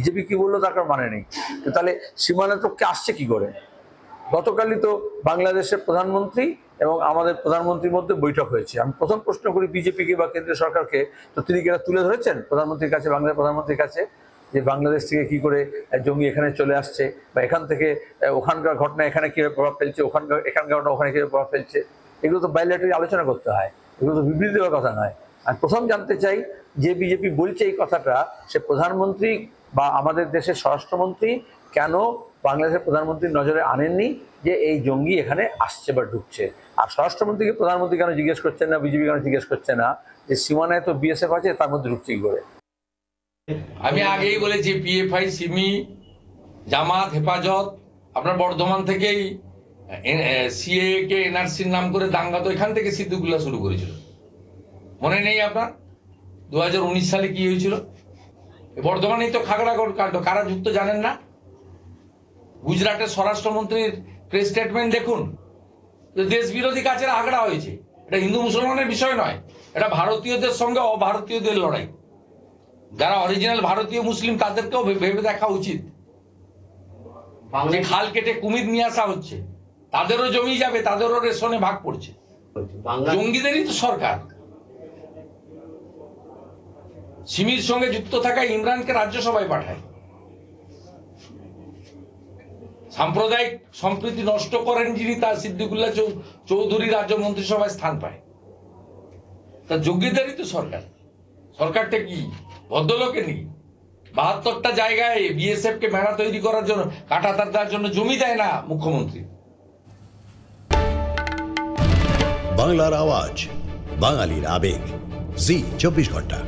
BJP কি বললো তার মানে নেই। তাহলে সীমানা টপকে আসছে কি করে? গতকালই তো বাংলাদেশের প্রধানমন্ত্রী এবং আমাদের প্রধানমন্ত্রীর মধ্যে বৈঠক হয়েছে। আমি প্রথম প্রশ্ন করি বিজেপিকে বা কেন্দ্রীয় সরকারকে, তো তিনি কি এটা তুলে ধরেছেন প্রধানমন্ত্রীর কাছে, বাংলাদেশের প্রধানমন্ত্রীর কাছে, যে বাংলাদেশ থেকে কি করে জঙ্গি এখানে চলে আসছে, বা এখান থেকে ওখানকার ঘটনা এখানে কীভাবে প্রভাব ফেলছে, এখানকার ঘটনা ওখানে কীভাবে প্রভাব ফেলছে? এগুলো তো বাইলেটারি আলোচনা করতে হয়, এগুলো তো বিবৃতি দেওয়ার কথা নয়। আমি প্রথম জানতে চাই যে বিজেপি বলছে এই কথাটা, সে প্রধানমন্ত্রী বা আমাদের দেশের স্বরাষ্ট্রমন্ত্রী কেন বাংলাদেশের প্রধানমন্ত্রীর নজরে আনেননি যে এই জঙ্গি এখানে আসছে বা ঢুকছে? আর স্বরাষ্ট্রমন্ত্রীকে প্রধানমন্ত্রী কেন জিজ্ঞেস করছেন না, বিজেপি কেন জিজ্ঞেস করছে না যে সীমানায় তো বিএসএফ আছে, তার মধ্যে ঢুকছে কি করে? আমি আগেই বলেছি পিএফআই, সিমি, জামাত, হেফাজত, আপনার বর্ধমান থেকেই সিএ কে এনআরসির নাম করে দাঙ্গা তো এখান থেকে সিদ্দিকুল্লাহ শুরু করেছিল। মনে নেই আপনার 2019 সালে কি হয়েছিল? বর্ধমানেই তো খাগড়া কাণ্ড, কারা যুক্ত জানেন না? গুজরাটের স্বরাষ্ট্রমন্ত্রীর প্রেস স্টেটমেন্ট দেখুন, দেশ বিরোধী কাজের আগড়া হয়েছে। এটা হিন্দু মুসলমানের বিষয় নয়, এটা ভারতীয়দের সঙ্গে অভারতীয়দের লড়াই। যারা অরিজিনাল ভারতীয় মুসলিম তাদেরকেও ভেবে দেখা উচিত। যে খাল কেটে কুমির নিয়ে আসা হচ্ছে, তাদেরও জমি যাবে, তাদেরও রেশনে ভাগ পড়ছে। জঙ্গিদেরই তো সরকার। সিমির সঙ্গে যুক্ত থাকা ইমরানকে রাজ্যসভায় পাঠায়। সাম্প্রদায়িক সম্প্রীতি নষ্ট করেন যিনি, তার সিদ্দিকুল্লাহ চৌধুরী রাজ্য মন্ত্রিসভায় স্থান পায়। তা জঙ্গিদেরই তো সরকার। সরকারটা কি ভদ্রলোকে নেই? 72টা জায়গায় বিএসএফ কে মেলা তৈরি করার জন্য, কাঁটাতার দেওয়ার জন্য জমি দেয় না মুখ্যমন্ত্রী। বাংলার আওয়াজ, বাঙালির আবেগ, জি 24 ঘন্টা।